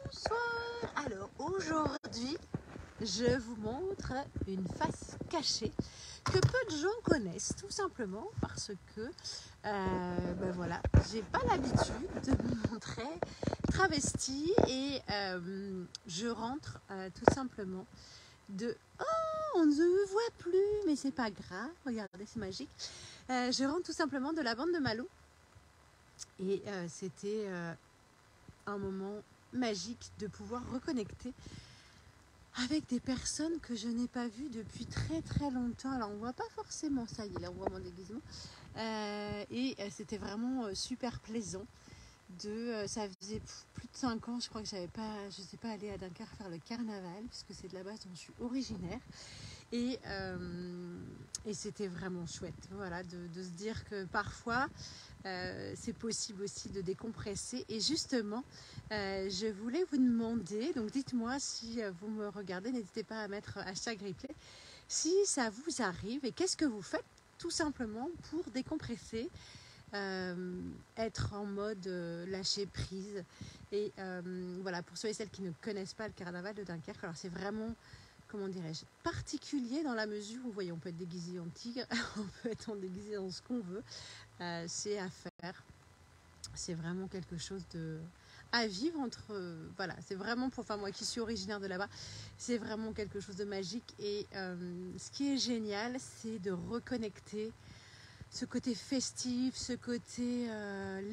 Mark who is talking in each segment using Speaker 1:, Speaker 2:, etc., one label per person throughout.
Speaker 1: Bonsoir. Alors aujourd'hui, je vous montre une face cachée que peu de gens connaissent, tout simplement parce que ben voilà, j'ai pas l'habitude de me montrer travestie et je rentre tout simplement de oh, on ne me voit plus, mais c'est pas grave, regardez, c'est magique. Je rentre tout simplement de la bande de Malou et c'était un moment magique de pouvoir reconnecter avec des personnes que je n'ai pas vues depuis très très longtemps. Alors on voit pas forcément, ça y est, là on voit mon déguisement. C'était vraiment super plaisant. Ça faisait plus de 5 ans, je crois que je n'étais pas allée à Dunkerque faire le carnaval, puisque c'est de la base dont je suis originaire. Et c'était vraiment chouette, voilà, de se dire que parfois c'est possible aussi de décompresser. Et justement, je voulais vous demander, donc dites-moi si vous me regardez, n'hésitez pas à mettre hashtag replay, si ça vous arrive et qu'est-ce que vous faites tout simplement pour décompresser, être en mode lâcher prise. Et voilà, pour ceux et celles qui ne connaissent pas le carnaval de Dunkerque, alors c'est vraiment, comment dirais-je, particulier dans la mesure où, vous voyez, on peut être déguisé en tigre, on peut être déguisé en ce qu'on veut. C'est à faire. C'est vraiment quelque chose à vivre entre. Voilà, c'est vraiment pour. Enfin, moi qui suis originaire de là-bas, c'est vraiment quelque chose de magique. Et ce qui est génial, c'est de reconnecter ce côté festif, ce côté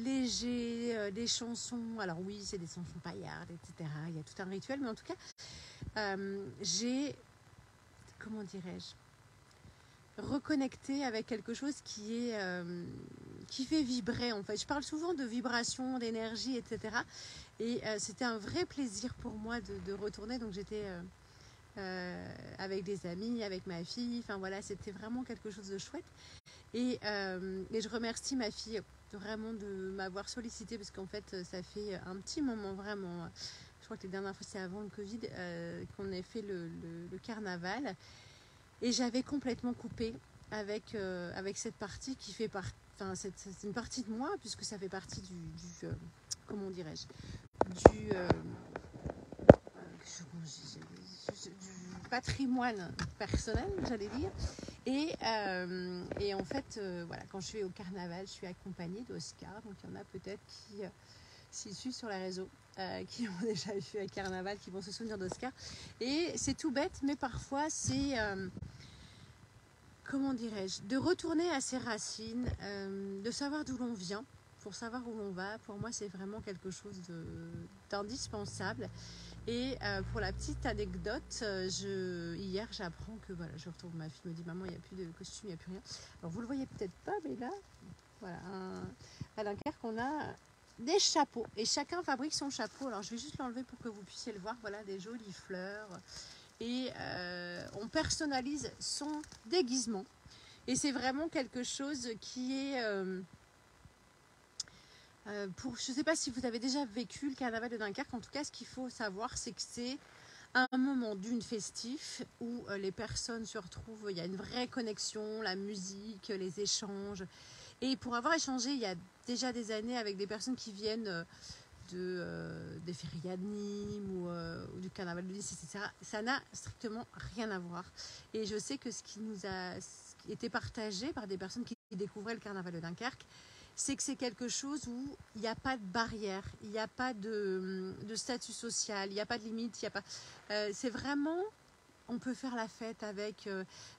Speaker 1: léger, des chansons. Alors, oui, c'est des chansons paillardes, etc. Il y a tout un rituel, mais en tout cas, j'ai. Comment dirais-je, reconnecter avec quelque chose qui fait vibrer, en fait. Je parle souvent de vibration, d'énergie, etc. Et c'était un vrai plaisir pour moi de retourner. Donc j'étais avec des amis, avec ma fille. Enfin voilà, c'était vraiment quelque chose de chouette. Et je remercie ma fille vraiment de m'avoir sollicité, parce qu'en fait ça fait un petit moment vraiment. Je crois que les dernières fois c'est avant le Covid qu'on ait fait le carnaval. Et j'avais complètement coupé avec cette partie qui fait partie. Enfin, c'est une partie de moi, puisque ça fait partie du comment dirais-je, du, du patrimoine personnel, j'allais dire. Et en fait, voilà, quand je suis au carnaval, je suis accompagnée d'Oscar. Donc il y en a peut-être qui, s'ils suivent sur les réseaux, qui ont déjà vu un carnaval, qui vont se souvenir d'Oscar. Et c'est tout bête, mais parfois c'est comment dirais-je, de retourner à ses racines, de savoir d'où l'on vient, pour savoir où l'on va. Pour moi, c'est vraiment quelque chose d'indispensable. Et pour la petite anecdote, hier, j'apprends que, voilà, je retourne, ma fille me dit, maman, il n'y a plus de costume, il n'y a plus rien. Alors, vous ne le voyez peut-être pas, mais là, voilà, à Dunkerque, on a des chapeaux. Et chacun fabrique son chapeau. Alors, je vais juste l'enlever pour que vous puissiez le voir. Voilà, des jolies fleurs. Et on personnalise son déguisement. Et c'est vraiment quelque chose qui est je ne sais pas si vous avez déjà vécu le carnaval de Dunkerque. En tout cas, ce qu'il faut savoir, c'est que c'est un moment d'une festif où les personnes se retrouvent, il y a une vraie connexion, la musique, les échanges. Et pour avoir échangé il y a déjà des années avec des personnes qui viennent des férias de Nîmes ou du carnaval de Nice, etc., ça n'a strictement rien à voir. Et je sais que ce qui nous a été partagé par des personnes qui découvraient le carnaval de Dunkerque, c'est que c'est quelque chose où il n'y a pas de barrière, il n'y a pas de statut social, il n'y a pas de limite, il y a pas. C'est vraiment. On peut faire la fête avec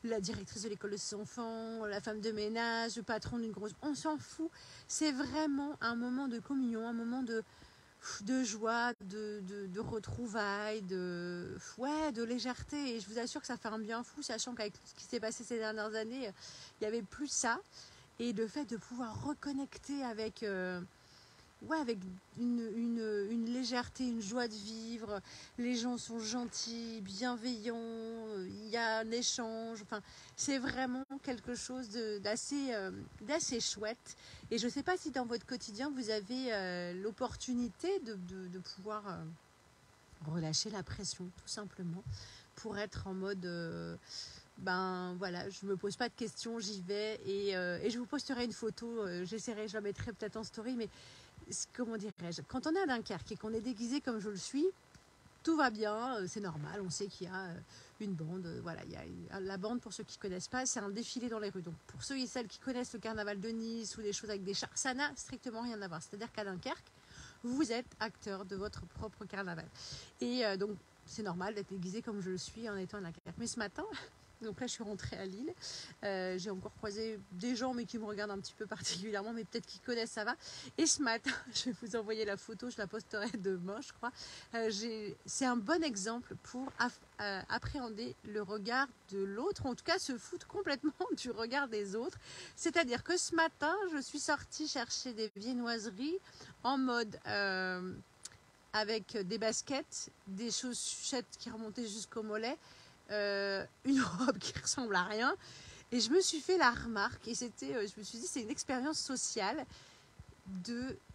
Speaker 1: la directrice de l'école de ses enfants, la femme de ménage, le patron d'une grosse. On s'en fout. C'est vraiment un moment de communion, un moment de joie, de retrouvailles, de légèreté. Et je vous assure que ça fait un bien fou, sachant qu'avec ce qui s'est passé ces dernières années, il n'y avait plus ça. Et le fait de pouvoir reconnecter avec, avec une légèreté, une joie de vivre, les gens sont gentils, bienveillants, il y a un échange, enfin, c'est vraiment quelque chose d'assez chouette. Et je ne sais pas si dans votre quotidien, vous avez l'opportunité de pouvoir relâcher la pression, tout simplement, pour être en mode... ben voilà, je me pose pas de questions, j'y vais et je vous posterai une photo, j'essaierai, je la mettrai peut-être en story, mais comment dirais-je, quand on est à Dunkerque et qu'on est déguisé comme je le suis, tout va bien, c'est normal, on sait qu'il y a une bande, voilà, il y a la bande, pour ceux qui ne connaissent pas, c'est un défilé dans les rues. Donc pour ceux et celles qui connaissent le carnaval de Nice ou des choses avec des chars, ça n'a strictement rien à voir. C'est-à-dire qu'à Dunkerque, vous êtes acteur de votre propre carnaval. Et donc c'est normal d'être déguisé comme je le suis en étant à Dunkerque. Mais ce matin, donc là je suis rentrée à Lille, j'ai encore croisé des gens mais qui me regardent un petit peu particulièrement, mais peut-être qu'ils connaissent, ça va. Et ce matin, je vais vous envoyer la photo, je la posterai demain je crois. C'est un bon exemple pour appréhender le regard de l'autre, en tout cas se foutre complètement du regard des autres. C'est-à-dire que ce matin, je suis sortie chercher des viennoiseries en mode avec des baskets, des chaussettes qui remontaient jusqu'au mollet, une robe qui ressemble à rien, et je me suis fait la remarque, et je me suis dit c'est une expérience sociale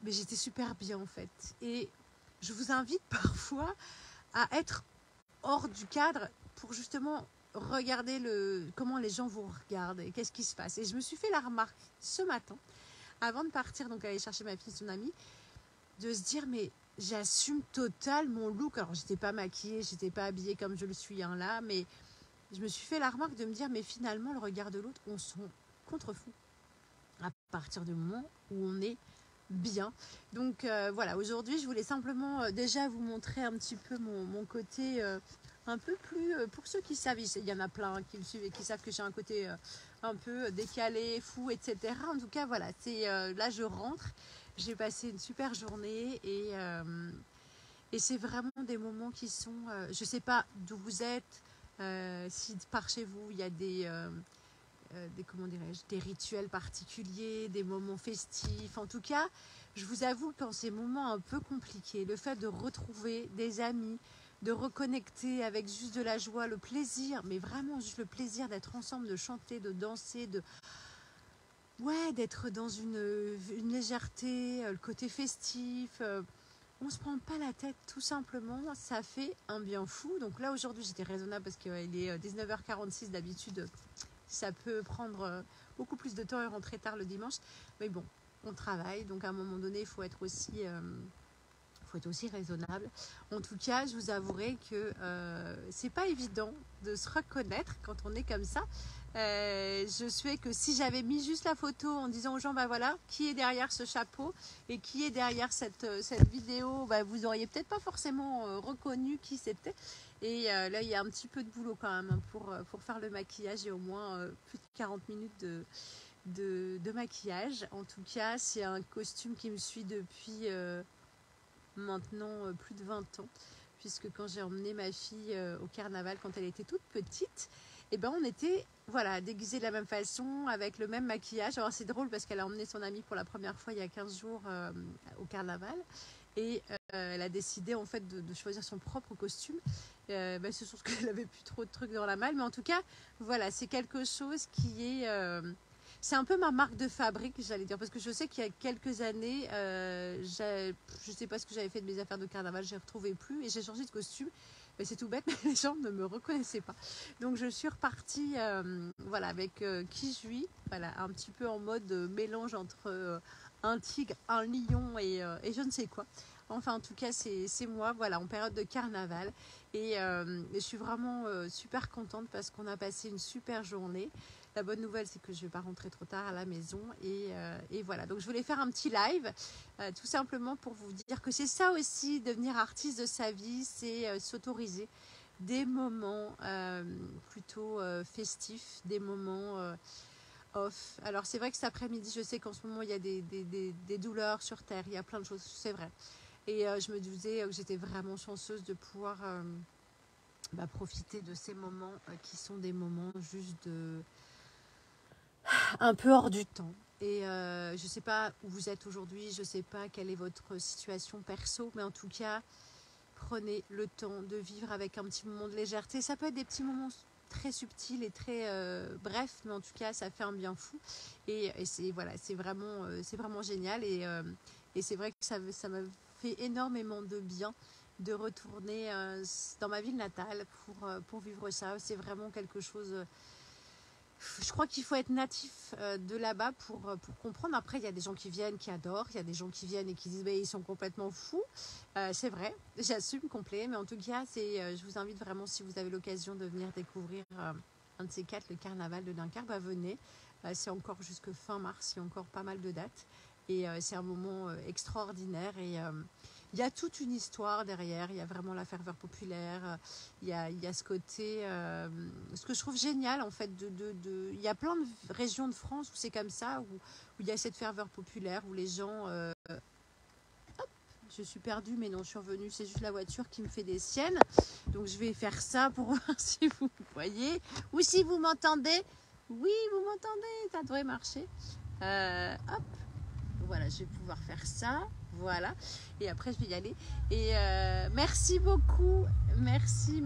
Speaker 1: mais j'étais super bien en fait. Et je vous invite parfois à être hors du cadre pour justement regarder comment les gens vous regardent et qu'est-ce qui se passe. Et je me suis fait la remarque ce matin, avant de partir, donc aller chercher ma fille et son amie, de se dire mais j'assume total mon look. Alors j'étais pas maquillée, j'étais pas habillée comme je le suis là, mais je me suis fait la remarque de me dire mais finalement le regard de l'autre, on s'en contrefout à partir du moment où on est bien. Donc voilà, aujourd'hui je voulais simplement déjà vous montrer un petit peu mon côté un peu plus, pour ceux qui savent, il y en a plein qui me suivent et qui savent que j'ai un côté un peu décalé, fou, etc. En tout cas voilà, là je rentre, j'ai passé une super journée et c'est vraiment des moments qui sont, je sais pas d'où vous êtes, si par chez vous il y a comment dirais-je, des rituels particuliers, des moments festifs. En tout cas, je vous avoue, quand ces moments un peu compliqués, le fait de retrouver des amis, de reconnecter avec juste de la joie, le plaisir, mais vraiment juste le plaisir d'être ensemble, de chanter, de danser, d'être dans une légèreté, le côté festif. On se prend pas la tête, tout simplement, ça fait un bien fou. Donc là, aujourd'hui, j'étais raisonnable parce qu'il est 19h46 d'habitude. Ça peut prendre beaucoup plus de temps et rentrer tard le dimanche. Mais bon, on travaille, donc à un moment donné, il faut être aussi raisonnable. En tout cas, je vous avouerai que c'est pas évident de se reconnaître quand on est comme ça. Je sais que si j'avais mis juste la photo en disant aux gens, bah voilà, qui est derrière ce chapeau et qui est derrière cette vidéo, bah, vous auriez peut-être pas forcément reconnu qui c'était. Et là, il y a un petit peu de boulot quand même pour faire le maquillage. Il y a au moins plus de 40 minutes de maquillage. En tout cas, c'est un costume qui me suit depuis maintenant plus de 20 ans. Puisque quand j'ai emmené ma fille au carnaval, quand elle était toute petite, et ben on était déguisés de la même façon, avec le même maquillage. Alors c'est drôle parce qu'elle a emmené son amie pour la première fois il y a 15 jours au carnaval. Et elle a décidé en fait de choisir son propre costume. C'est sûr qu'elle avait plus trop de trucs dans la malle, mais en tout cas, voilà, c'est quelque chose qui est... c'est un peu ma marque de fabrique, j'allais dire, parce que je sais qu'il y a quelques années, je sais pas ce que j'avais fait de mes affaires de carnaval, je ne retrouvais plus et j'ai changé de costume. Mais c'est tout bête, mais les gens ne me reconnaissaient pas. Donc je suis repartie avec qui je suis, un petit peu en mode mélange entre un tigre, un lion et je ne sais quoi. Enfin, en tout cas, c'est moi, en période de carnaval. Et je suis vraiment super contente parce qu'on a passé une super journée. La bonne nouvelle, c'est que je ne vais pas rentrer trop tard à la maison. Et voilà, donc je voulais faire un petit live, tout simplement pour vous dire que c'est ça aussi, devenir artiste de sa vie, c'est s'autoriser des moments plutôt festifs, des moments off. Alors c'est vrai que cet après-midi, je sais qu'en ce moment, il y a des douleurs sur Terre, il y a plein de choses, c'est vrai. Et je me disais que j'étais vraiment chanceuse de pouvoir profiter de ces moments qui sont des moments juste un peu hors du temps. Et je ne sais pas où vous êtes aujourd'hui, je ne sais pas quelle est votre situation perso, mais en tout cas, prenez le temps de vivre avec un petit moment de légèreté. Ça peut être des petits moments très subtils et très brefs, mais en tout cas, ça fait un bien fou. Et c'est vraiment génial. Et c'est vrai que ça m'a fait énormément de bien de retourner dans ma ville natale pour vivre ça. C'est vraiment quelque chose je crois qu'il faut être natif de là-bas pour comprendre. Après, il y a des gens qui viennent, qui adorent. Il y a des gens qui viennent et qui disent ils sont complètement fous. C'est vrai, j'assume complet. Mais en tout cas, je vous invite vraiment, si vous avez l'occasion de venir découvrir un de ces quatre, le carnaval de Dunkerque, venez. C'est encore jusque fin mars, il y a encore pas mal de dates. Et c'est un moment extraordinaire. Et il y a toute une histoire derrière, il y a vraiment la ferveur populaire, il y a ce côté, ce que je trouve génial en fait, il y a plein de régions de France où c'est comme ça, où il y a cette ferveur populaire, où les gens... hop, je suis perdue, mais non, je suis revenue, c'est juste la voiture qui me fait des siennes. Donc je vais faire ça pour voir si vous voyez, ou si vous m'entendez. Oui, vous m'entendez, ça devrait marcher. Hop, voilà, je vais pouvoir faire ça. Voilà, et après je vais y aller. Et merci beaucoup, merci.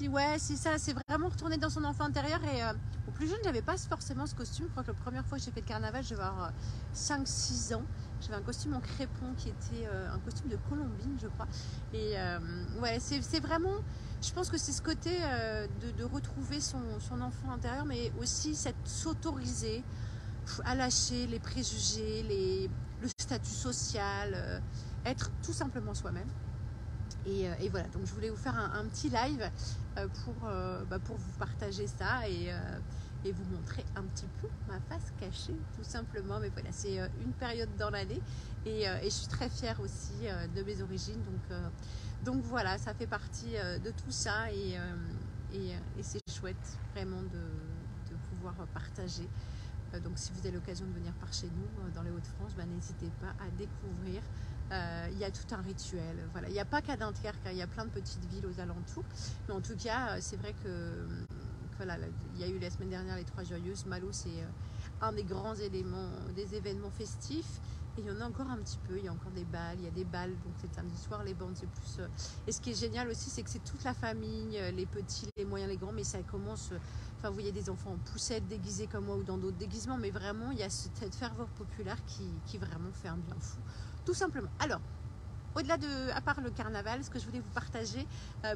Speaker 1: Ouais, c'est ça, c'est vraiment retourner dans son enfant intérieur. Et au plus jeune, j'avais pas forcément ce costume. Je crois que la première fois que j'ai fait le carnaval, je devais avoir 5-6 ans. J'avais un costume en crépon qui était un costume de colombine, je crois. Et ouais, c'est vraiment, je pense que c'est ce côté de retrouver son enfant intérieur, mais aussi s'autoriser à lâcher les préjugés, le statut social, être tout simplement soi-même. Et voilà, donc je voulais vous faire un petit live pour vous partager ça et vous montrer un petit peu ma face cachée, tout simplement. Mais voilà, c'est une période dans l'année et je suis très fière aussi de mes origines. Donc voilà, ça fait partie de tout ça et c'est chouette vraiment de pouvoir partager. Donc si vous avez l'occasion de venir par chez nous dans les Hauts-de-France, n'hésitez pas à découvrir. Il y a tout un rituel. Voilà. Il n'y a pas qu'à Dunkerque, il y a plein de petites villes aux alentours. Mais en tout cas, c'est vrai que voilà, il y a eu la semaine dernière les Trois Joyeuses. Malo, c'est un des grands éléments, des événements festifs. Et il y en a encore un petit peu, il y a encore des balles, il y a des balles, donc c'est le samedi soir, les bandes c'est plus... Et ce qui est génial aussi, c'est que c'est toute la famille, les petits, les moyens, les grands, mais ça commence... Enfin, vous voyez des enfants en poussette déguisés comme moi ou dans d'autres déguisements, mais vraiment, il y a cette ferveur populaire qui vraiment fait un bien fou, tout simplement. Alors, au-delà à part le carnaval, ce que je voulais vous partager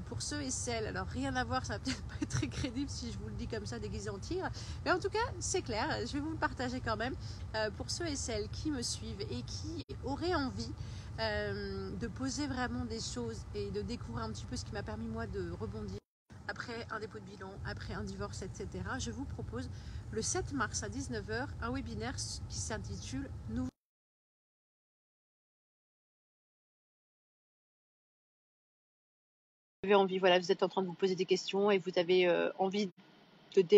Speaker 1: pour ceux et celles, alors rien à voir, ça va peut-être pas être très crédible si je vous le dis comme ça déguisé en tigre, mais en tout cas c'est clair, je vais vous le partager quand même pour ceux et celles qui me suivent et qui auraient envie de poser vraiment des choses et de découvrir un petit peu ce qui m'a permis moi de rebondir après un dépôt de bilan, après un divorce, etc. Je vous propose le 7 mars à 19h un webinaire qui s'intitule Nouveau. Vous avez envie, voilà, vous êtes en train de vous poser des questions et vous avez envie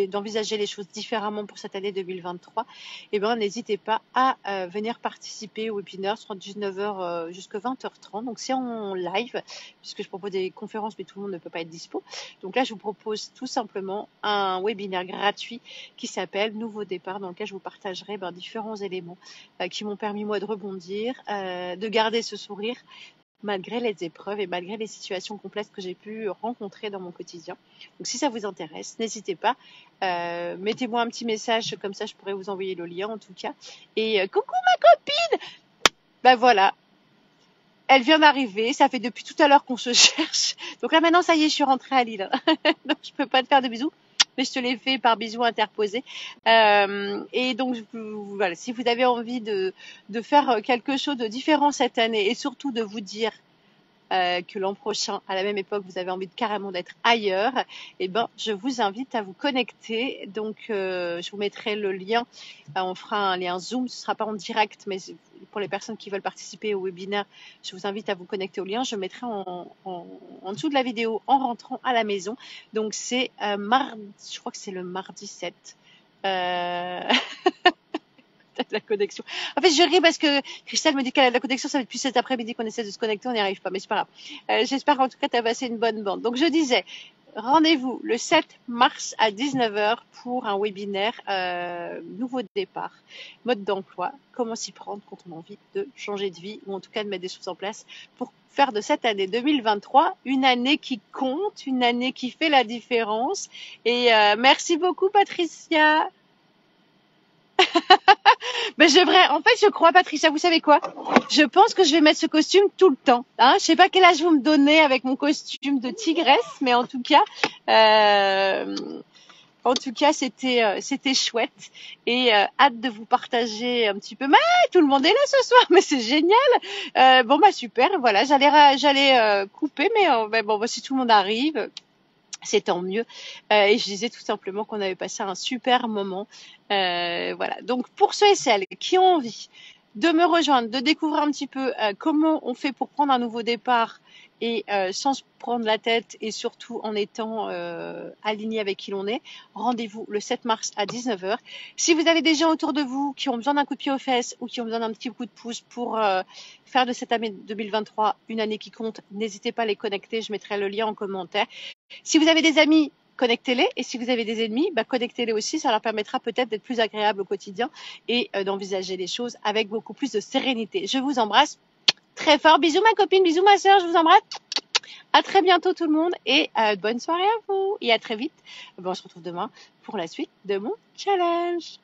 Speaker 1: d'envisager les choses différemment pour cette année 2023, et n'hésitez pas à venir participer au webinaire, ce sera de 19h jusqu'à 20h30, donc c'est en live, puisque je propose des conférences, mais tout le monde ne peut pas être dispo. Donc là, je vous propose tout simplement un webinaire gratuit qui s'appelle Nouveau départ, dans lequel je vous partagerai différents éléments qui m'ont permis moi de rebondir, de garder ce sourire, malgré les épreuves et malgré les situations complexes que j'ai pu rencontrer dans mon quotidien. Donc si ça vous intéresse, n'hésitez pas, mettez-moi un petit message, comme ça je pourrais vous envoyer le lien en tout cas. Et coucou ma copine, voilà, elle vient d'arriver, ça fait depuis tout à l'heure qu'on se cherche. Donc là maintenant ça y est, je suis rentrée à Lille, donc je peux pas te faire de bisous, mais je te l'ai fait par bisous interposés. Et donc voilà, si vous avez envie de faire quelque chose de différent cette année et surtout de vous dire que l'an prochain, à la même époque, vous avez envie carrément d'être ailleurs, je vous invite à vous connecter. Donc, je vous mettrai le lien. On fera un lien Zoom. Ce ne sera pas en direct, mais pour les personnes qui veulent participer au webinaire, je vous invite à vous connecter au lien. Je mettrai en dessous de la vidéo en rentrant à la maison. Donc, c'est mardi, je crois que c'est le mardi 7. La connexion. En fait, je ris parce que Christelle me dit qu'elle a de la connexion, ça fait depuis cet après-midi qu'on essaie de se connecter, on n'y arrive pas, mais c'est pas grave. J'espère en tout cas que tu as passé une bonne bande. Donc, je disais, rendez-vous le 7 mars à 19h pour un webinaire Nouveau départ, mode d'emploi, comment s'y prendre quand on a envie de changer de vie ou en tout cas de mettre des choses en place pour faire de cette année 2023 une année qui compte, une année qui fait la différence. Et merci beaucoup Patricia. En fait, je crois, Patricia, vous savez quoi? Je pense que je vais mettre ce costume tout le temps. Hein, je sais pas quel âge vous me donnez avec mon costume de tigresse, mais en tout cas,
Speaker 2: En tout cas, c'était chouette et hâte de vous partager un petit peu. Mais tout le monde est là ce soir, mais c'est génial. Bon bah super, voilà, j'allais couper, mais bon, bah, si tout le monde arrive, c'est tant mieux. Et je disais tout simplement qu'on avait passé un super moment. Voilà. Donc pour ceux et celles qui ont envie de me rejoindre, de découvrir un petit peu comment on fait pour prendre un nouveau départ et sans se prendre la tête et surtout en étant aligné avec qui l'on est, rendez-vous le 7 mars à 19h. Si vous avez des gens autour de vous qui ont besoin d'un coup de pied aux fesses ou qui ont besoin d'un petit coup de pouce pour faire de cette année 2023 une année qui compte, n'hésitez pas à les connecter. Je mettrai le lien en commentaire. Si vous avez des amis, connectez-les. Et si vous avez des ennemis, bah, connectez-les aussi. Ça leur permettra peut-être d'être plus agréables au quotidien et d'envisager les choses avec beaucoup plus de sérénité. Je vous embrasse très fort. Bisous ma copine, bisous ma soeur, je vous embrasse. À très bientôt tout le monde et bonne soirée à vous. Et à très vite. Bon, on se retrouve demain pour la suite de mon challenge.